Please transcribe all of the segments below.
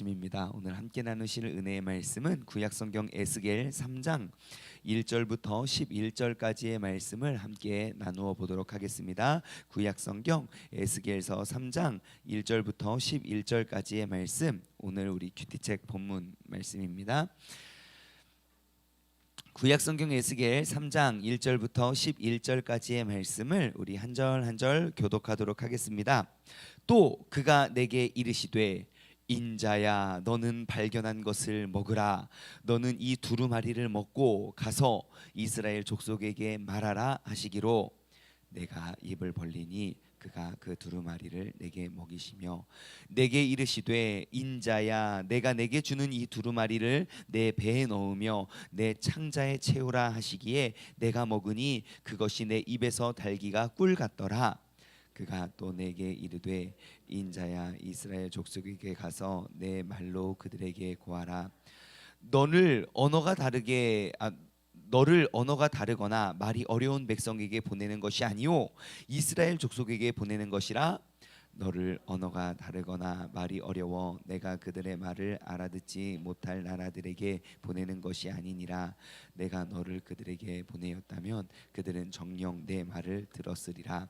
말씀입니다. 오늘 함께 나누실 은혜의 말씀은 구약성경 에스겔 3장 1절부터 11절까지의 말씀을 함께 나누어 보도록 하겠습니다. 구약성경 에스겔서 3장 1절부터 11절까지의 말씀, 오늘 우리 큐티책 본문 말씀입니다. 구약성경 에스겔 3장 1절부터 11절까지의 말씀을 우리 한 절 한 절 교독하도록 하겠습니다. 또 그가 내게 이르시되 인자야 너는 발견한 것을 먹으라. 너는 이 두루마리를 먹고 가서 이스라엘 족속에게 말하라 하시기로 내가 입을 벌리니 그가 그 두루마리를 내게 먹이시며 내게 이르시되 인자야 내가 내게 주는 이 두루마리를 내 배에 넣으며 내 창자에 채우라 하시기에 내가 먹으니 그것이 내 입에서 달기가 꿀 같더라. 그가 또 내게 이르되 인자야 이스라엘 족속에게 가서 내 말로 그들에게 고하라. 너를 언어가 다르거나 말이 어려운 백성에게 보내는 것이 아니요 이스라엘 족속에게 보내는 것이라. 너를 언어가 다르거나 말이 어려워 내가 그들의 말을 알아듣지 못할 나라들에게 보내는 것이 아니니라. 내가 너를 그들에게 보내었다면 그들은 정녕 내 말을 들었으리라.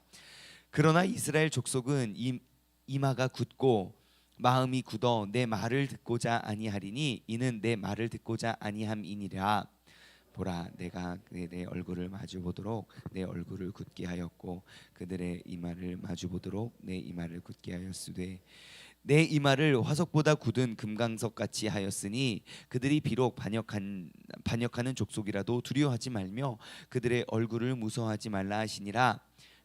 그러나 이스라엘 족속은 이마가 굳고 마음이 굳어 내 말을 듣고자 아니하리니 이는 내 말을 듣고자 아니함이니라. 보라 내가 그들의 얼굴을 마주보도록 내 얼굴을 굳게 하였고 그들의 이마를 마주보도록 내 이마를 굳게 하였으되 내 이마를 화석보다 굳은 금강석 같이 하였으니 그들이 비록 반역하는 족속이라도 두려워하지 말며 그들의 얼굴을 무서워하지 말라 하시니라.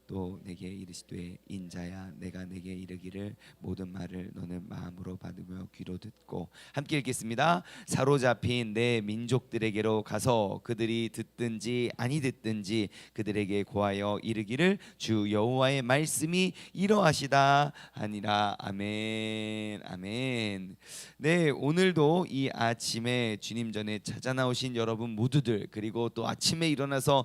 또 내게 이르시되 인자야 내가 내게 이르기를 모든 말을 너는 마음으로 받으며 귀로 듣고 함께 읽겠습니다. 사로잡힌 내 민족들에게로 가서 그들이 듣든지 아니 듣든지 그들에게 고하여 이르기를 주 여호와의 말씀이 이러하시다 하니라. 아멘 아멘. 네, 오늘도 이 아침에 주님 전에 찾아 나오신 여러분 모두들, 그리고 또 아침에 일어나서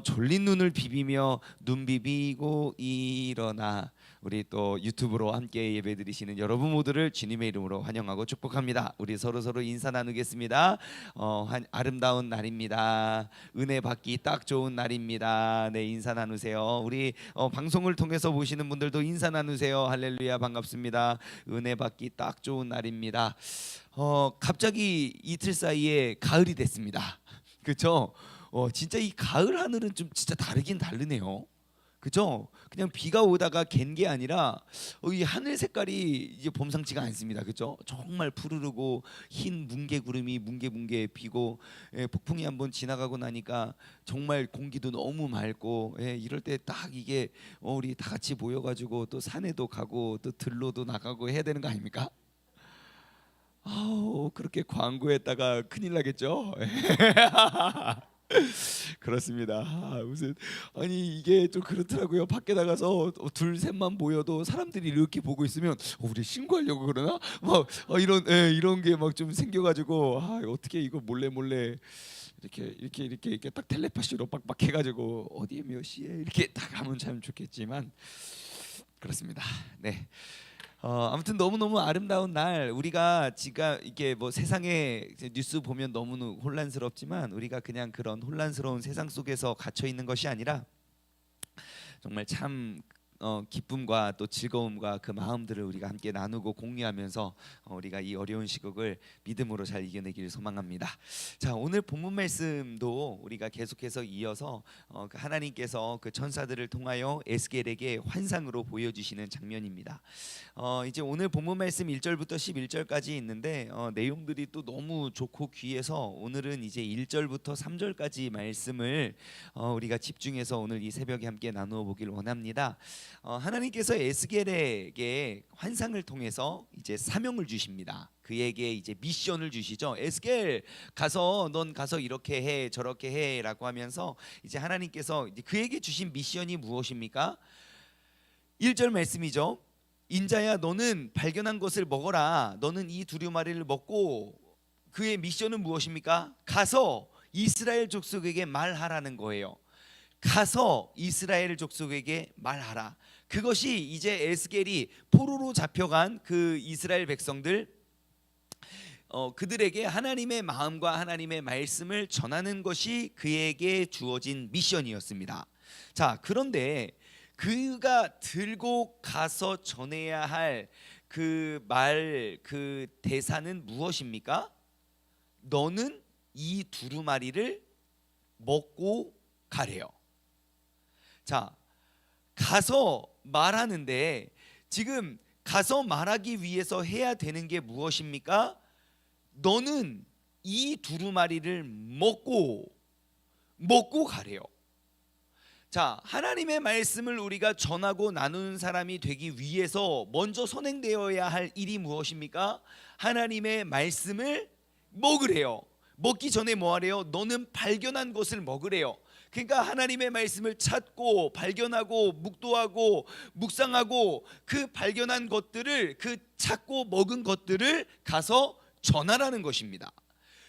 졸린 눈을 비비며 눈 비비고 일어나 우리 또 유튜브로 함께 예배드리시는 여러분 모두를 주님의 이름으로 환영하고 축복합니다. 우리 서로 인사 나누겠습니다. 아름다운 날입니다. 은혜 받기 딱 좋은 날입니다. 네, 인사 나누세요. 우리 방송을 통해서 보시는 분들도 인사 나누세요. 할렐루야, 반갑습니다. 은혜 받기 딱 좋은 날입니다. 갑자기 이틀 사이에 가을이 됐습니다. 그렇죠? 진짜 이 가을 하늘은 좀 진짜 다르긴 다르네요. 그죠? 그냥 비가 오다가 갠 게 아니라 이 하늘 색깔이 이제 범상치가 않습니다. 그죠? 정말 푸르르고 흰 뭉게 구름이 뭉게 비고, 폭풍이 한번 지나가고 나니까 정말 공기도 너무 맑고, 이럴 때 딱 이게 우리 다 같이 모여가지고 또 산에도 가고 또 들로도 나가고 해야 되는 거 아닙니까? 그렇게 광고했다가 큰일 나겠죠? 그렇습니다. 무슨 아니 이게 좀 그렇더라고요. 밖에 나가서 둘 셋만 모여도 사람들이 이렇게 보고 있으면 우리 신고하려고 그러나 막 이런 게 막 좀 생겨가지고 어떻게 이거 몰래 이렇게 딱 텔레파시로 빡빡 해가지고 어디에 몇 시에 이렇게 딱 하면 참 좋겠지만 그렇습니다. 네. 아무튼 너무너무 아름다운 날, 우리가 지금 이게 뭐 세상에 뉴스 보면 너무 혼란스럽지만 우리가 그냥 그런 혼란스러운 세상 속에서 갇혀 있는 것이 아니라 정말 참 기쁨과 또 즐거움과 그 마음들을 우리가 함께 나누고 공유하면서 우리가 이 어려운 시국을 믿음으로 잘 이겨내기를 소망합니다. 자, 오늘 본문 말씀도 우리가 계속해서 이어서 하나님께서 그 천사들을 통하여 에스겔에게 환상으로 보여주시는 장면입니다. 이제 오늘 본문 말씀 1절부터 11절까지 있는데 내용들이 또 너무 좋고 귀해서 오늘은 이제 1절부터 3절까지 말씀을 우리가 집중해서 오늘 이 새벽에 함께 나누어 보길 원합니다. 하나님께서 에스겔에게 환상을 통해서 이제 사명을 주십니다. 그에게 이제 미션을 주시죠. 에스겔 넌 가서 이렇게 해 저렇게 해라고 하면서 이제 하나님께서 이제 그에게 주신 미션이 무엇입니까? 1절 말씀이죠. 인자야 너는 발견한 것을 먹어라. 너는 이 두루마리를 먹고, 그의 미션은 무엇입니까? 가서 이스라엘 족속에게 말하라는 거예요. 가서 이스라엘 족속에게 말하라. 그것이 이제 에스겔이 포로로 잡혀간 그 이스라엘 백성들, 그들에게 하나님의 마음과 하나님의 말씀을 전하는 것이 그에게 주어진 미션이었습니다. 자, 그런데 그가 들고 가서 전해야 할 그 대사는 무엇입니까? 너는 이 두루마리를 먹고 가래요. 자, 가서 말하는데 지금 가서 말하기 위해서 해야 되는 게 무엇입니까? 너는 이 두루마리를 먹고 가래요. 자, 하나님의 말씀을 우리가 전하고 나누는 사람이 되기 위해서 먼저 선행되어야 할 일이 무엇입니까? 하나님의 말씀을 먹으래요. 먹기 전에 뭐 하래요? 너는 발견한 것을 먹으래요. 그러니까 하나님의 말씀을 찾고 발견하고 묵도하고 묵상하고 그 발견한 것들을, 그 찾고 먹은 것들을 가서 전하라는 것입니다.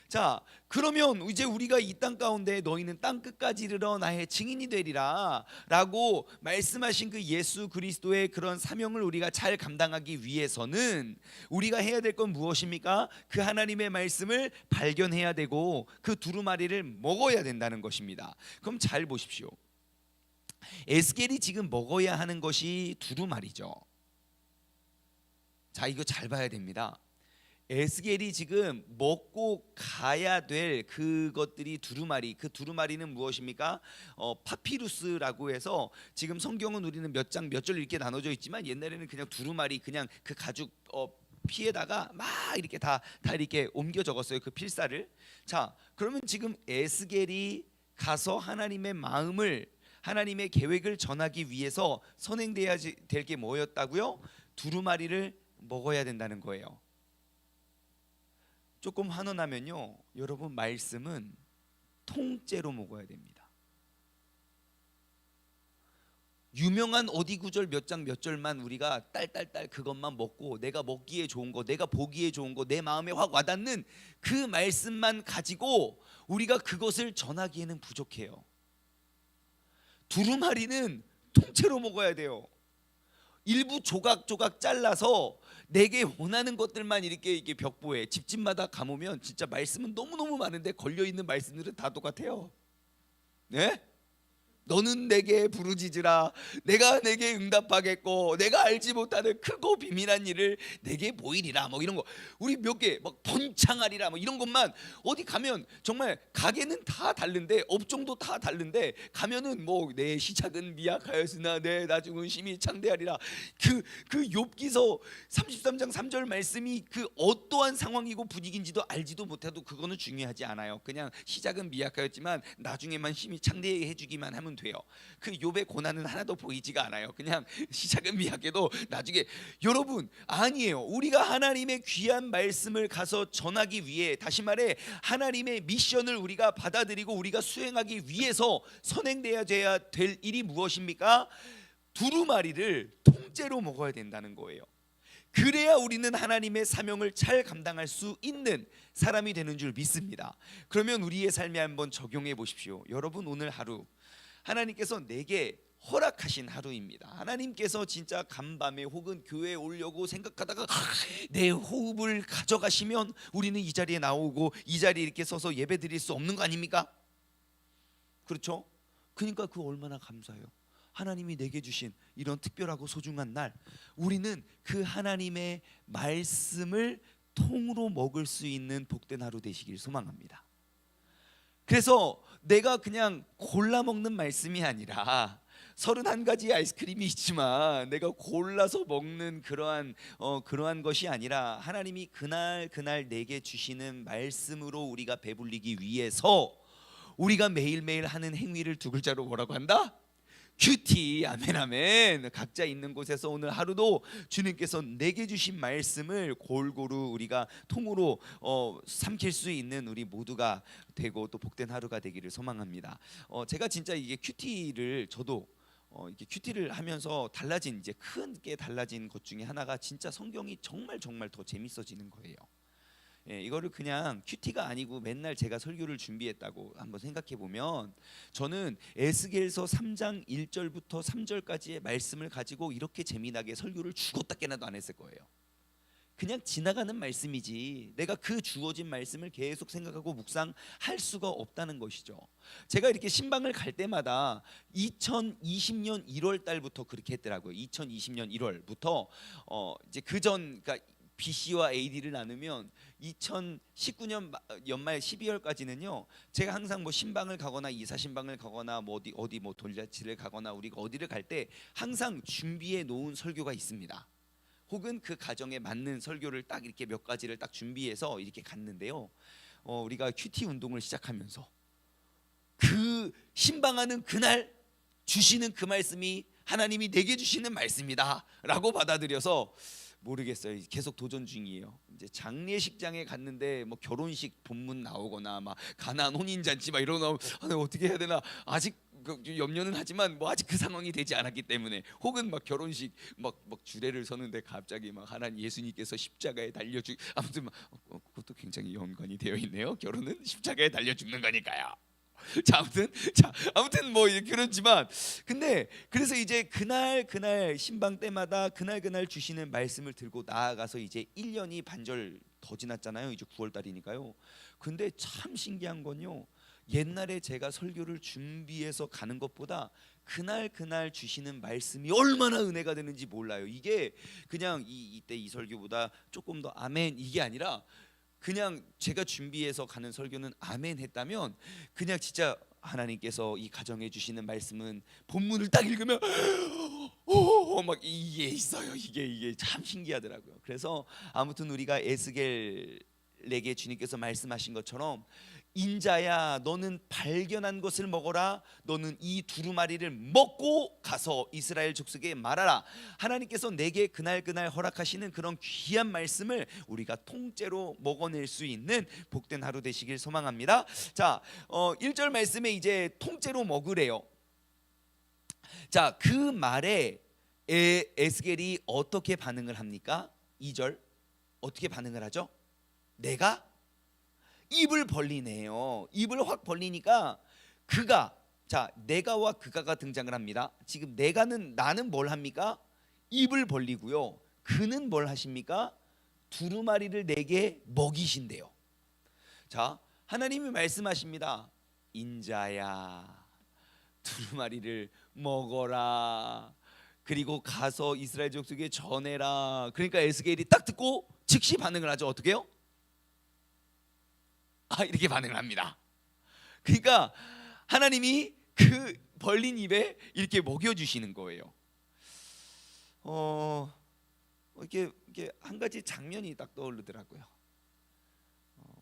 자, 그러면 이제 우리가 이 땅 가운데 너희는 땅 끝까지 이르러 나의 증인이 되리라 라고 말씀하신 그 예수 그리스도의 그런 사명을 우리가 잘 감당하기 위해서는 우리가 해야 될 건 무엇입니까? 그 하나님의 말씀을 발견해야 되고 그 두루마리를 먹어야 된다는 것입니다. 그럼 잘 보십시오. 에스겔이 지금 먹어야 하는 것이 두루마리죠. 자, 이거 잘 봐야 됩니다. 에스겔이 지금 먹고 가야 될 그것들이 두루마리. 그 두루마리는 무엇입니까? 파피루스라고 해서 지금 성경은 우리는 몇 장 몇 절 이렇게 나눠져 있지만 옛날에는 그냥 두루마리, 그냥 그 가죽 피에다가 막 이렇게 다 이렇게 옮겨 적었어요, 그 필사를. 자, 그러면 지금 에스겔이 가서 하나님의 마음을, 하나님의 계획을 전하기 위해서 선행돼야 될 게 뭐였다고요? 두루마리를 먹어야 된다는 거예요. 조금 환원하면요, 여러분, 말씀은 통째로 먹어야 됩니다. 유명한 어디 구절 몇 장 몇 절만 우리가 딸딸딸 그것만 먹고 내가 먹기에 좋은 거, 내가 보기에 좋은 거, 내 마음에 확 와닿는 그 말씀만 가지고 우리가 그것을 전하기에는 부족해요. 두루마리는 통째로 먹어야 돼요. 일부 조각조각 잘라서 내게 원하는 것들만 이렇게 벽보에 집집마다 가보면 진짜 말씀은 너무너무 많은데 걸려있는 말씀들은 다 똑같아요. 네? 너는 내게 부르짖으라, 내가 내게 응답하겠고 내가 알지 못하는 크고 비밀한 일을 내게 보이리라, 뭐 이런 거 우리 몇 개 막 번창하리라, 뭐 이런 것만 어디 가면 정말 가게는 다 다른데 업종도 다 다른데 가면은 뭐 내 시작은 미약하였으나 내 나중은 심히 창대하리라. 그 욥기서 33장 3절 말씀이 그 어떠한 상황이고 분위기인지도 알지도 못해도 그거는 중요하지 않아요. 그냥 시작은 미약하였지만 나중에만 심히 창대해 주기만 하면 돼요. 그 욥의 고난은 하나도 보이지가 않아요. 그냥 시작은 미약해도 나중에. 여러분, 아니에요. 우리가 하나님의 귀한 말씀을 가서 전하기 위해, 다시 말해 하나님의 미션을 우리가 받아들이고 우리가 수행하기 위해서 선행돼야 될 일이 무엇입니까? 두루마리를 통째로 먹어야 된다는 거예요. 그래야 우리는 하나님의 사명을 잘 감당할 수 있는 사람이 되는 줄 믿습니다. 그러면 우리의 삶에 한번 적용해 보십시오. 여러분, 오늘 하루 하나님께서 내게 허락하신 하루입니다. 하나님께서 진짜 간밤에 혹은 교회에 오려고 생각하다가 내 호흡을 가져가시면 우리는 이 자리에 나오고 이 자리에 이렇게 서서 예배 드릴 수 없는 거 아닙니까? 그렇죠? 그러니까 그 얼마나 감사해요. 하나님이 내게 주신 이런 특별하고 소중한 날, 우리는 그 하나님의 말씀을 통으로 먹을 수 있는 복된 하루 되시길 소망합니다. 그래서 내가 그냥 골라 먹는 말씀이 아니라 31가지 아이스크림이 있지만 내가 골라서 먹는 그러한 것이 아니라 하나님이 그날 내게 주시는 말씀으로 우리가 배불리기 위해서 우리가 매일매일 하는 행위를 두 글자로 뭐라고 한다? 큐티. 아멘 아멘. 각자 있는 곳에서 오늘 하루도 주님께서 내게 주신 말씀을 골고루 우리가 통으로 삼킬 수 있는 우리 모두가 되고 또 복된 하루가 되기를 소망합니다. 제가 진짜 이게 큐티를 저도 이렇게 큐티를 하면서 크게 달라진 것 중에 하나가 진짜 성경이 정말 더 재밌어지는 거예요. 이거를 그냥 큐티가 아니고 맨날 제가 설교를 준비했다고 한번 생각해 보면, 저는 에스겔서 3장 1절부터 3절까지의 말씀을 가지고 이렇게 재미나게 설교를 죽었다 깨나도 안 했을 거예요. 그냥 지나가는 말씀이지 내가 그 주어진 말씀을 계속 생각하고 묵상할 수가 없다는 것이죠. 제가 이렇게 신방을 갈 때마다 2020년 1월 달부터 그렇게 했더라고요. 2020년 1월부터 이제 그전 그러니까 BC와 AD를 나누면 2019년 연말 12월까지는요. 제가 항상 뭐 신방을 가거나 이사 신방을 가거나 뭐 어디 뭐 돌잔치를 가거나 우리가 어디를 갈 때 항상 준비해 놓은 설교가 있습니다. 혹은 그 가정에 맞는 설교를 딱 이렇게 몇 가지를 딱 준비해서 이렇게 갔는데요. 우리가 큐티 운동을 시작하면서 그 신방하는 그날 주시는 그 말씀이 하나님이 내게 주시는 말씀이다라고 받아들여서 모르겠어요. 계속 도전 중이에요. 이제 장례식장에 갔는데 뭐 결혼식 본문 나오거나 막 가나안 혼인 잔치 막 이런 거 나오면 어떻게 해야 되나 아직 염려는 하지만 뭐 아직 그 상황이 되지 않았기 때문에 혹은 막 결혼식 막 주례를 서는데 갑자기 막 하나님 예수님께서 십자가에 달려 아무튼 막 그것도 굉장히 연관이 되어 있네요. 결혼은 십자가에 달려 죽는 거니까요. 자 아무튼 뭐 그렇지만 근데 그래서 이제 그날 신방 때마다 그날 주시는 말씀을 들고 나아가서 이제 1년이 반절 더 지났잖아요. 이제 9월 달이니까요. 근데 참 신기한 건요. 옛날에 제가 설교를 준비해서 가는 것보다 그날 주시는 말씀이 얼마나 은혜가 되는지 몰라요. 이게 그냥 이때 이 설교보다 조금 더 아멘 이게 아니라 그냥 제가 준비해서 가는 설교는 아멘 했다면 그냥 진짜 하나님께서 이 가정에 주시는 말씀은 본문을 딱 읽으면 막 이게 있어요. 이게 참 신기하더라고요. 그래서 아무튼 우리가 에스겔에게 주님께서 말씀하신 것처럼 인자야 너는 발견한 것을 먹어라. 너는 이 두루마리를 먹고 가서 이스라엘 족속에 말하라. 하나님께서 내게 그날 허락하시는 그런 귀한 말씀을 우리가 통째로 먹어낼 수 있는 복된 하루 되시길 소망합니다. 자, 1절 말씀에 이제 통째로 먹으래요. 자, 그 말에 에스겔이 어떻게 반응을 합니까? 2절 어떻게 반응을 하죠? 내가 입을 벌리네요. 입을 확 벌리니까 그가 내가와 그가가 등장을 합니다. 지금 나는 뭘 합니까? 입을 벌리고요. 그는 뭘 하십니까? 두루마리를 내게 먹이신대요. 자, 하나님이 말씀하십니다. 인자야 두루마리를 먹어라. 그리고 가서 이스라엘 족속에 전해라. 그러니까 에스겔이 딱 듣고 즉시 반응을 하죠. 어떻게요? 이렇게 반응을 합니다. 그러니까 하나님이 그 벌린 입에 이렇게 먹여주시는 거예요. 이게 한 가지 장면이 딱 떠오르더라고요.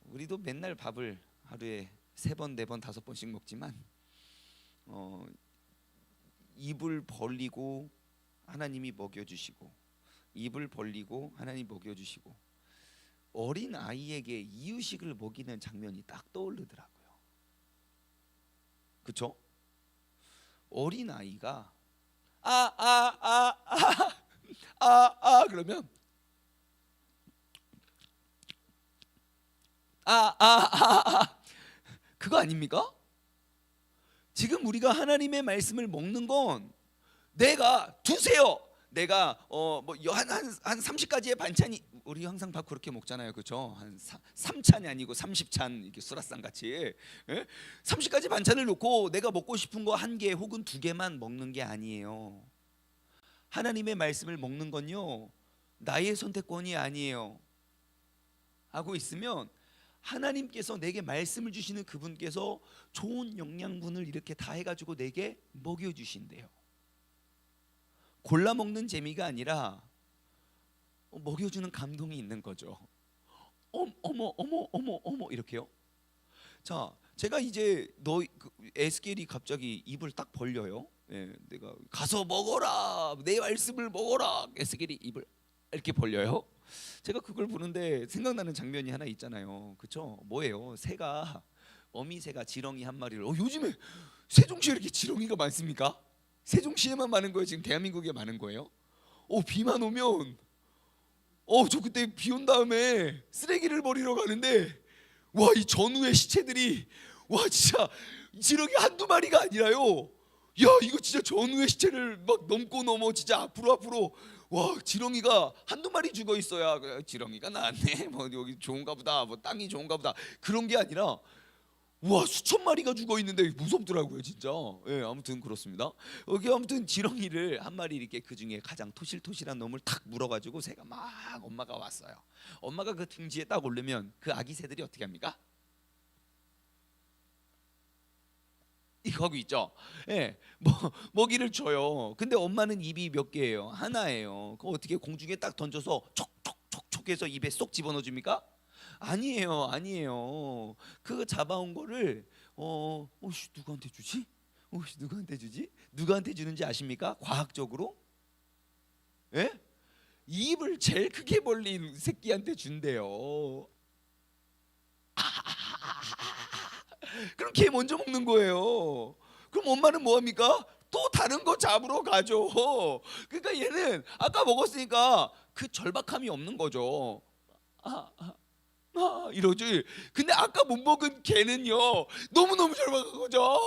우리도 맨날 밥을 하루에 3번, 4번, 5번씩 먹지만 입을 벌리고 하나님이 먹여주시고 입을 벌리고 하나님이 먹여주시고 어린 아이에게 이유식을 먹이는 장면이 딱 떠오르더라고요. 그렇죠? 어린 아이가 그러면 그거 아닙니까? 지금 우리가 하나님의 말씀을 먹는 건 내가 두세요. 내가 한 30가지의 반찬이 우리 항상 밥 그렇게 먹잖아요. 그렇죠? 한 3찬이 아니고 30찬 이렇게 수라상 같이 30가지 반찬을 놓고 내가 먹고 싶은 거 1개 혹은 2개만 먹는 게 아니에요. 하나님의 말씀을 먹는 건요. 나의 선택권이 아니에요. 하고 있으면 하나님께서 내게 말씀을 주시는 그분께서 좋은 영양분을 이렇게 다 해가지고 내게 먹여주신대요. 골라 먹는 재미가 아니라 먹여주는 감동이 있는 거죠. 어머 이렇게요. 자, 제가 이제 에스겔이 갑자기 입을 딱 벌려요. 내가 가서 먹어라. 내 말씀을 먹어라. 에스겔이 입을 이렇게 벌려요. 제가 그걸 보는데 생각나는 장면이 하나 있잖아요. 그렇죠? 뭐예요? 어미새가 지렁이 한 마리를 요즘에 세종시에 이렇게 지렁이가 많습니까? 세종시에만 많은 거예요? 지금 대한민국에 많은 거예요? 비만 오면 저 그때 비 온 다음에 쓰레기를 버리러 가는데 이 전우의 시체들이 진짜 지렁이 한두 마리가 아니라요. 야, 이거 진짜 전우의 시체를 막 넘어 진짜 앞으로 와, 지렁이가 한두 마리 죽어 있어야 그래, 지렁이가 나왔네, 뭐 여기 좋은가 보다, 뭐 땅이 좋은가 보다, 그런 게 아니라 와, 수천 마리가 죽어 있는데 무섭더라고요, 진짜. 예, 아무튼 그렇습니다. 여기 아무튼 지렁이를 한 마리 이렇게 그 중에 가장 토실토실한 놈을 탁 물어가지고 새가 막 엄마가 왔어요. 엄마가 그 둥지에 딱 오르면 그 아기 새들이 어떻게 합니까? 이거 하고 있죠. 예, 뭐 먹이를 줘요. 근데 엄마는 입이 몇 개예요? 하나예요. 그거 어떻게 공중에 딱 던져서 촉촉촉촉 해서 입에 쏙 집어넣어 줍니까? 아니에요, 아니에요. 그거 잡아온 거를 누구한테 주지? 누구한테 주지? 누구한테 주는지 아십니까? 과학적으로? 예? 입을 제일 크게 벌린 새끼한테 준대요. 그럼 걔 먼저 먹는 거예요. 그럼 엄마는 뭐 합니까? 또 다른 거 잡으러 가죠. 그러니까 얘는 아까 먹었으니까 그 절박함이 없는 거죠. 이러지. 근데 아까 못 먹은 개는요, 너무너무 절박한 거죠.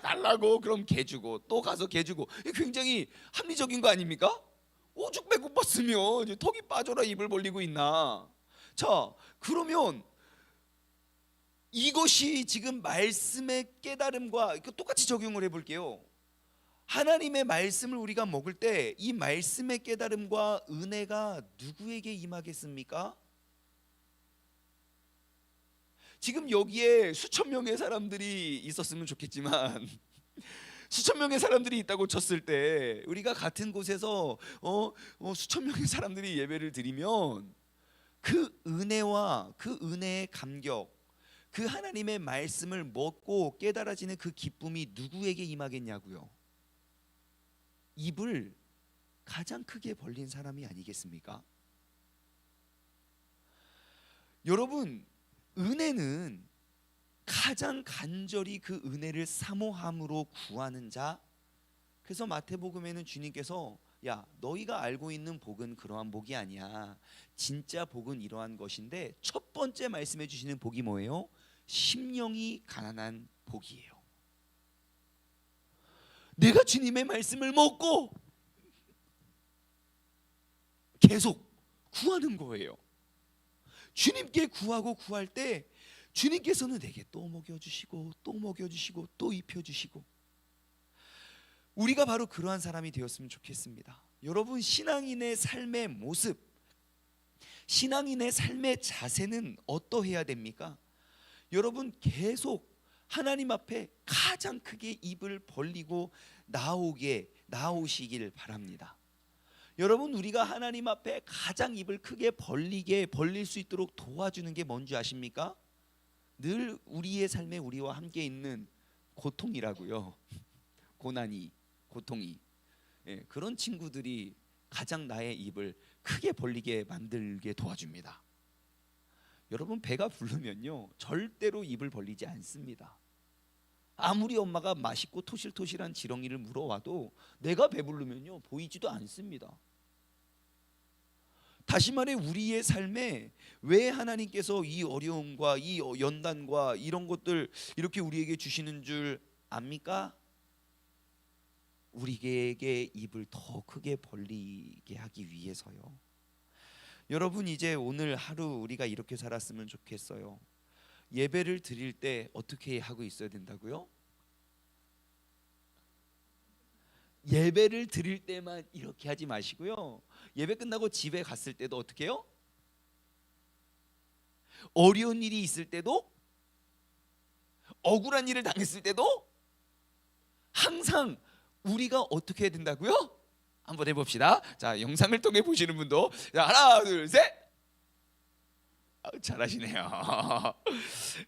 달라고. 그럼 개 주고 또 가서 개 주고. 이게 굉장히 합리적인 거 아닙니까? 오죽 배고팠으면 이제 턱이 빠져라 입을 벌리고 있나. 자, 그러면 이것이 지금 말씀의 깨달음과 똑같이 적용을 해볼게요. 하나님의 말씀을 우리가 먹을 때 이 말씀의 깨달음과 은혜가 누구에게 임하겠습니까? 지금 여기에 수천 명의 사람들이 있었으면 좋겠지만 수천 명의 사람들이 있다고 쳤을 때 우리가 같은 곳에서 수천 명의 사람들이 예배를 드리면 그 은혜와 그 은혜의 감격, 그 하나님의 말씀을 먹고 깨달아지는 그 기쁨이 누구에게 임하겠냐고요? 입을 가장 크게 벌린 사람이 아니겠습니까? 여러분, 은혜는 가장 간절히 그 은혜를 사모함으로 구하는 자. 그래서 마태복음에는 주님께서 야, 너희가 알고 있는 복은 그러한 복이 아니야. 진짜 복은 이러한 것인데 첫 번째 말씀해 주시는 복이 뭐예요? 심령이 가난한 복이에요. 내가 주님의 말씀을 먹고 계속 구하는 거예요. 주님께 구하고 구할 때 주님께서는 내게 또 먹여주시고 또 먹여주시고 또 입혀주시고, 우리가 바로 그러한 사람이 되었으면 좋겠습니다. 여러분, 신앙인의 삶의 모습, 신앙인의 삶의 자세는 어떠해야 됩니까? 여러분, 계속 하나님 앞에 가장 크게 입을 벌리고 나오시길 바랍니다. 여러분, 우리가 하나님 앞에 가장 입을 크게 벌릴 수 있도록 도와주는 게 뭔지 아십니까? 늘 우리의 삶에 우리와 함께 있는 고통이라고요. 고통이. 예, 그런 친구들이 가장 나의 입을 크게 벌리게 만들게 도와줍니다. 여러분, 배가 부르면요 절대로 입을 벌리지 않습니다. 아무리 엄마가 맛있고 토실토실한 지렁이를 물어와도 내가 배부르면요 보이지도 않습니다. 다시 말해, 우리의 삶에 왜 하나님께서 이 어려움과 이 연단과 이런 것들 이렇게 우리에게 주시는 줄 압니까? 우리에게 입을 더 크게 벌리게 하기 위해서요. 여러분, 이제 오늘 하루 우리가 이렇게 살았으면 좋겠어요. 예배를 드릴 때 어떻게 하고 있어야 된다고요? 예배를 드릴 때만 이렇게 하지 마시고요, 예배 끝나고 집에 갔을 때도 어떻게 해요? 어려운 일이 있을 때도, 억울한 일을 당했을 때도 항상 우리가 어떻게 해야 된다고요? 한번 해봅시다. 자, 영상을 통해 보시는 분도, 자, 하나 둘 셋. 잘하시네요.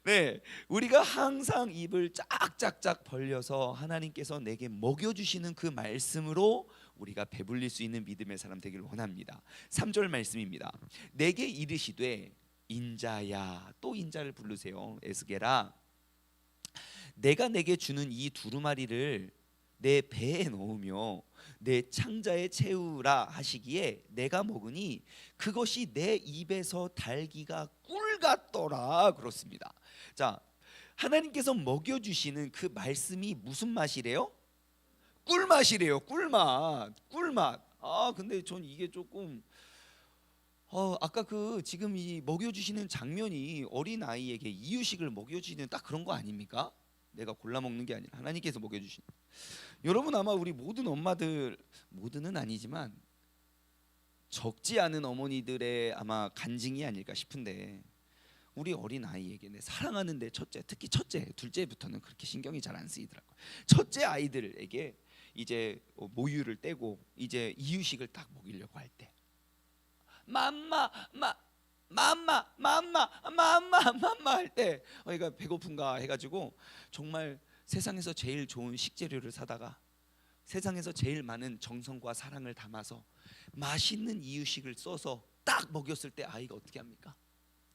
네, 우리가 항상 입을 짝짝짝 벌려서 하나님께서 내게 먹여주시는 그 말씀으로 우리가 배불릴 수 있는 믿음의 사람 되기를 원합니다. 3절 말씀입니다. 내게 이르시되 인자야, 또 인자를 부르세요. 에스게라, 내가 내게 주는 이 두루마리를 내 배에 넣으며 내 창자에 채우라 하시기에 내가 먹으니 그것이 내 입에서 달기가 꿀 같더라. 그렇습니다. 자, 하나님께서 먹여주시는 그 말씀이 무슨 맛이래요? 꿀맛이래요. 꿀맛. 근데 전 이게 조금 아까 그 지금 이 먹여주시는 장면이 어린 아이에게 이유식을 먹여주시는 딱 그런 거 아닙니까? 내가 골라 먹는 게 아니라 하나님께서 먹여주신. 여러분 아마 우리 모든 엄마들, 모두는 아니지만 적지 않은 어머니들의 아마 간증이 아닐까 싶은데, 우리 어린 아이에게 내 사랑하는데 첫째, 특히 첫째, 둘째부터는 그렇게 신경이 잘 안 쓰이더라고요. 첫째 아이들에게 이제 모유를 떼고 이제 이유식을 딱 먹이려고 할 때, 맘마 할 때 얘가 배고픈가 해가지고 정말 세상에서 제일 좋은 식재료를 사다가 세상에서 제일 많은 정성과 사랑을 담아서 맛있는 이유식을 써서 딱 먹였을 때 아이가 어떻게 합니까?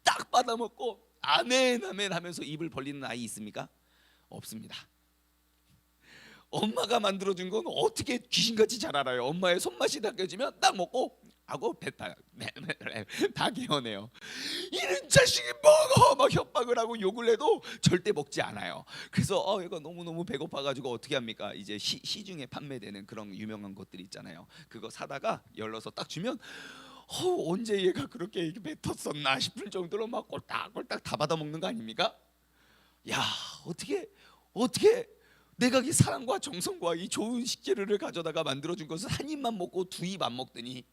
딱 받아먹고 아멘 아멘 하면서 입을 벌리는 아이 있습니까? 없습니다. 엄마가 만들어준 건 어떻게 귀신같이 잘 알아요. 엄마의 손맛이 닦여지면 딱 먹고 하고 뱉다 개어내요. 이런 자식이 먹어 막 협박을 하고 욕을 해도 절대 먹지 않아요. 그래서 얘가 너무너무 배고파가지고 어떻게 합니까? 이제 시중에 판매되는 그런 유명한 것들 있잖아요. 그거 사다가 열어서 딱 주면 언제 얘가 그렇게 뱉었었나 싶을 정도로 막 꼴딱꼴딱 다 받아먹는 거 아닙니까? 야, 어떻게 내가 이 사랑과 정성과 이 좋은 식재료를 가져다가 만들어준 것을 한 입만 먹고 두 입 안 먹더니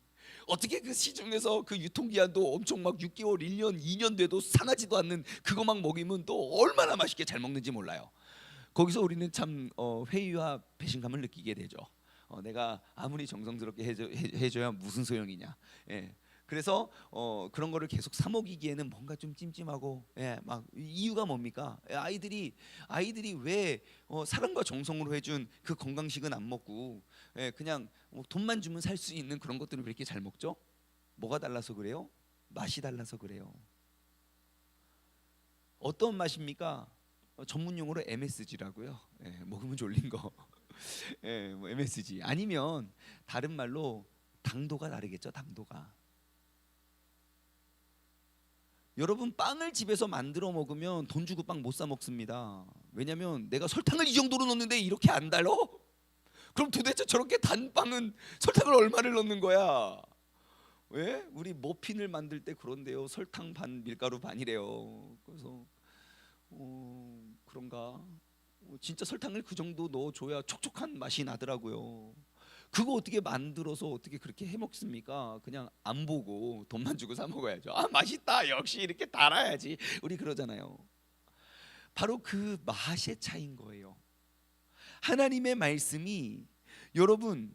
어떻게 그 시중에서 그 유통기한도 엄청 막 6개월, 1년, 2년 돼도 상하지도 않는 그거 막 먹이면 또 얼마나 맛있게 잘 먹는지 몰라요. 거기서 우리는 참 회의와 배신감을 느끼게 되죠. 내가 아무리 정성스럽게 해줘야 무슨 소용이냐. 예. 그래서 그런 거를 계속 사 먹이기에는 뭔가 좀 찜찜하고, 막 이유가 뭡니까? 아이들이 왜 사랑과 정성으로 해준 그 건강식은 안 먹고 그냥 돈만 주면 살 수 있는 그런 것들을 왜 이렇게 잘 먹죠? 뭐가 달라서 그래요? 맛이 달라서 그래요. 어떤 맛입니까? 전문 용어로 MSG라고요. 먹으면 졸린 거. 뭐 MSG 아니면 다른 말로 당도가 다르겠죠. 당도가. 여러분 빵을 집에서 만들어 먹으면 돈 주고 빵 못 사 먹습니다. 왜냐하면 내가 설탕을 이 정도로 넣는데 이렇게 안 달어? 그럼 도대체 저렇게 단 빵은 설탕을 얼마를 넣는 거야? 왜? 우리 머핀을 만들 때 그런데요. 설탕 반 밀가루 반이래요. 그래서 그런가? 진짜 설탕을 그 정도 넣어줘야 촉촉한 맛이 나더라고요. 그거 어떻게 만들어서 어떻게 그렇게 해 먹습니까? 그냥 안 보고 돈만 주고 사 먹어야죠. 맛있다. 역시 이렇게 달아야지. 우리 그러잖아요. 바로 그 맛의 차이인 거예요. 하나님의 말씀이 여러분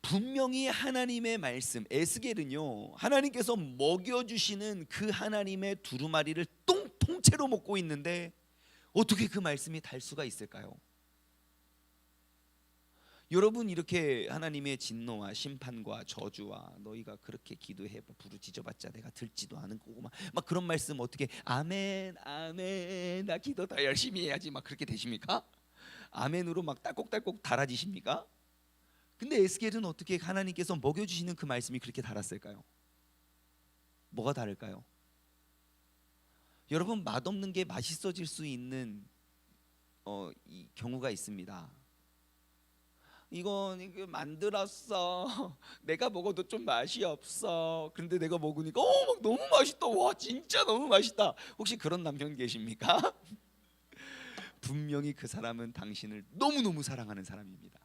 분명히 하나님의 말씀 에스겔은요 하나님께서 먹여주시는 그 하나님의 두루마리를 통째로 먹고 있는데 어떻게 그 말씀이 달 수가 있을까요? 여러분 이렇게 하나님의 진노와 심판과 저주와 너희가 그렇게 기도해 부르짖어봤자 내가 듣지도 않은 거고 막 그런 말씀 어떻게 아멘 아멘 나 기도 더 열심히 해야지 막 그렇게 되십니까? 아멘으로 막 딸꾹딸꾹 달아지십니까? 근데 에스겔은 어떻게 하나님께서 먹여주시는 그 말씀이 그렇게 달았을까요? 뭐가 다를까요? 여러분 맛없는 게 맛있어질 수 있는 이 경우가 있습니다. 이거 만들었어. 내가 먹어도 좀 맛이 없어. 그런데 내가 먹으니까 막 너무 맛있다. 와 진짜 너무 맛있다. 혹시 그런 남편 계십니까? 분명히 그 사람은 당신을 너무너무 사랑하는 사람입니다.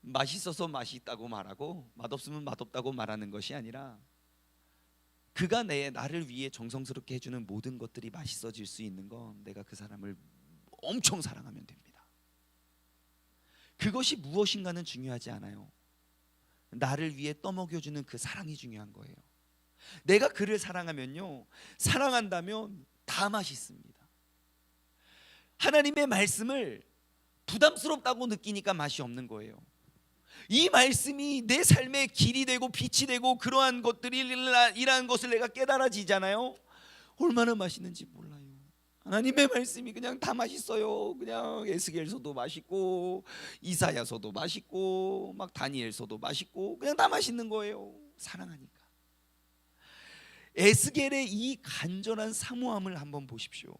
맛있어서 맛있다고 말하고 맛없으면 맛없다고 말하는 것이 아니라 그가 나를 위해 정성스럽게 해주는 모든 것들이 맛있어질 수 있는 건 내가 그 사람을 엄청 사랑하면 됩니다. 그것이 무엇인가는 중요하지 않아요. 나를 위해 떠먹여주는 그 사랑이 중요한 거예요. 내가 그를 사랑하면요 사랑한다면 다 맛있습니다. 하나님의 말씀을 부담스럽다고 느끼니까 맛이 없는 거예요. 이 말씀이 내 삶의 길이 되고 빛이 되고 그러한 것들이라는 것을 내가 깨달아지잖아요. 얼마나 맛있는지 몰라요. 하나님의 말씀이 그냥 다 맛있어요. 그냥 에스겔서도 맛있고 이사야서도 맛있고 막 다니엘서도 맛있고 그냥 다 맛있는 거예요. 사랑하니까. 에스겔의 이 간절한 사모함을 한번 보십시오.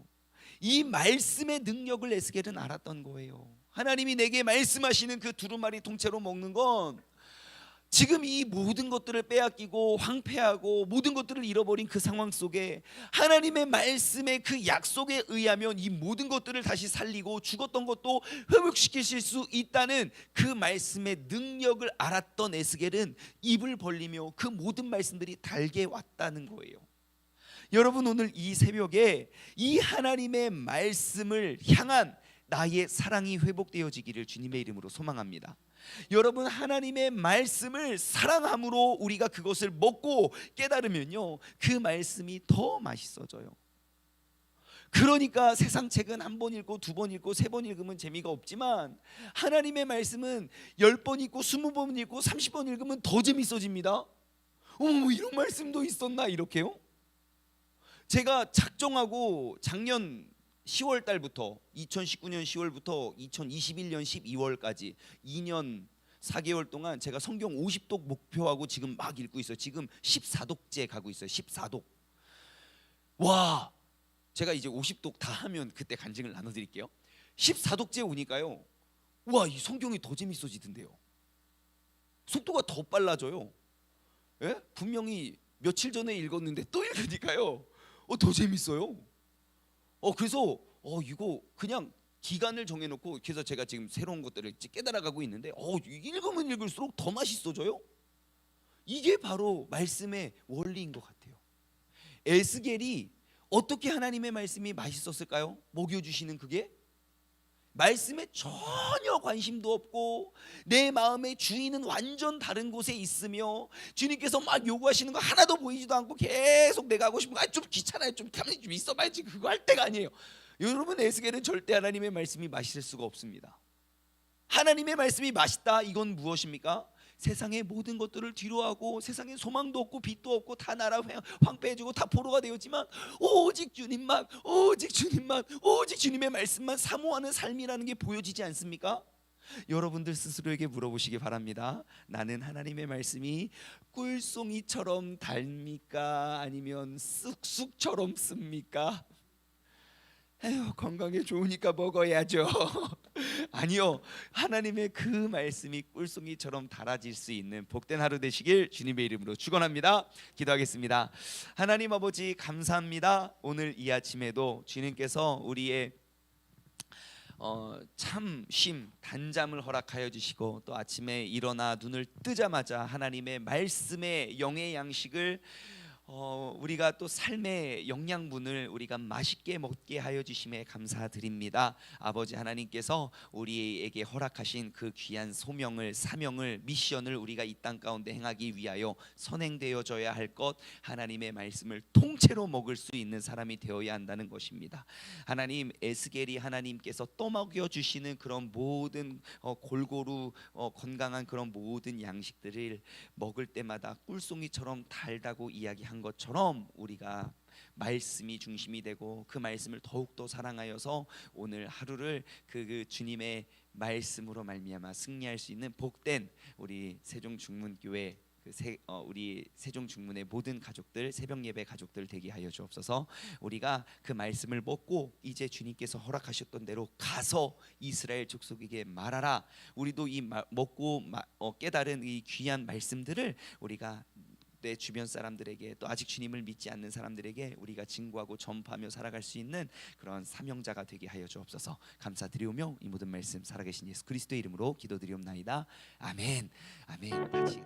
이 말씀의 능력을 에스겔은 알았던 거예요. 하나님이 내게 말씀하시는 그 두루마리 통째로 먹는 건 지금 이 모든 것들을 빼앗기고 황폐하고 모든 것들을 잃어버린 그 상황 속에 하나님의 말씀의 그 약속에 의하면 이 모든 것들을 다시 살리고 죽었던 것도 회복시키실 수 있다는 그 말씀의 능력을 알았던 에스겔은 입을 벌리며 그 모든 말씀들이 달게 왔다는 거예요. 여러분, 오늘 이 새벽에 이 하나님의 말씀을 향한 나의 사랑이 회복되어지기를 주님의 이름으로 소망합니다. 여러분, 하나님의 말씀을 사랑함으로 우리가 그것을 먹고 깨달으면요, 그 말씀이 더 맛있어져요. 그러니까 세상 책은 한 번 읽고 두 번 읽고 세 번 읽으면 재미가 없지만 하나님의 말씀은 10번 읽고 20번 읽고 30번 읽으면 더 재밌어집니다. 어머, 이런 말씀도 있었나, 이렇게요. 제가 작정하고 작년 10월 달부터 2019년 10월부터 2021년 12월까지 2년 4개월 동안 제가 성경 50독 목표하고 지금 막 읽고 있어요. 지금 14독째 가고 있어요. 14독. 와, 제가 이제 50독 다 하면 그때 간증을 나눠드릴게요. 14독째 오니까요, 와, 이 성경이 더 재밌어지던데요. 속도가 더 빨라져요. 예? 분명히 며칠 전에 읽었는데 또 읽으니까요, 더 재밌어요. 그래서 이거 그냥 기간을 정해놓고, 그래서 제가 지금 새로운 것들을 깨달아가고 있는데 읽으면 읽을수록 더 맛있어져요. 이게 바로 말씀의 원리인 것 같아요. 에스겔이 어떻게 하나님의 말씀이 맛있었을까요? 먹여주시는 그게 말씀에 전혀 관심도 없고 내 마음의 주인은 완전 다른 곳에 있으며 주님께서 막 요구하시는 거 하나도 보이지도 않고 계속 내가 하고 싶은 거 좀 귀찮아요, 좀 가만히 좀 있어봐야지, 그거 할 때가 아니에요. 여러분, 에스겔은 절대 하나님의 말씀이 맛있을 수가 없습니다. 하나님의 말씀이 맛있다, 이건 무엇입니까? 세상의 모든 것들을 뒤로하고 세상에 소망도 없고 빛도 없고 다 나라 황폐해지고 다 포로가 되었지만 오직 주님만, 오직 주님만, 오직 주님의 말씀만 사모하는 삶이라는 게 보여지지 않습니까? 여러분들 스스로에게 물어보시기 바랍니다. 나는 하나님의 말씀이 꿀송이처럼 달입니까? 아니면 쑥쑥처럼 씁니까? 에휴, 건강에 좋으니까 먹어야죠. 아니요, 하나님의 그 말씀이 꿀송이처럼 달아질 수 있는 복된 하루 되시길 주님의 이름으로 축원합니다. 기도하겠습니다. 하나님 아버지, 감사합니다. 오늘 이 아침에도 주님께서 우리의 참쉼 단잠을 허락하여 주시고 또 아침에 일어나 눈을 뜨자마자 하나님의 말씀의 영의 양식을 우리가 또 삶의 영양분을 우리가 맛있게 먹게 하여 주심에 감사드립니다. 아버지 하나님께서 우리에게 허락하신 그 귀한 소명을, 사명을, 미션을 우리가 이 땅 가운데 행하기 위하여 선행되어져야 할 것, 하나님의 말씀을 통째로 먹을 수 있는 사람이 되어야 한다는 것입니다. 하나님, 에스겔이 하나님께서 떠먹여 주시는 그런 모든 골고루 건강한 그런 모든 양식들을 먹을 때마다 꿀송이처럼 달다고 이야기한 것처럼 우리가 말씀이 중심이 되고 그 말씀을 더욱더 사랑하여서 오늘 하루를 그 주님의 말씀으로 말미암아 승리할 수 있는 복된 우리 세종중문교회 우리 세종중문의 모든 가족들, 새벽예배 가족들 되게 하여 주옵소서. 우리가 그 말씀을 먹고 이제 주님께서 허락하셨던 대로 가서 이스라엘 족속에게 말하라. 우리도 이 먹고 깨달은 이 귀한 말씀들을 우리가 내 주변 사람들에게, 또 아직 주님을 믿지 않는 사람들에게 우리가 증거하고 전파하며 살아갈 수 있는 그런 사명자가 되게 하여 주옵소서. 감사드리오며 이 모든 말씀 살아계신 예수 그리스도의 이름으로 기도드리옵나이다. 아멘. 아멘. 같이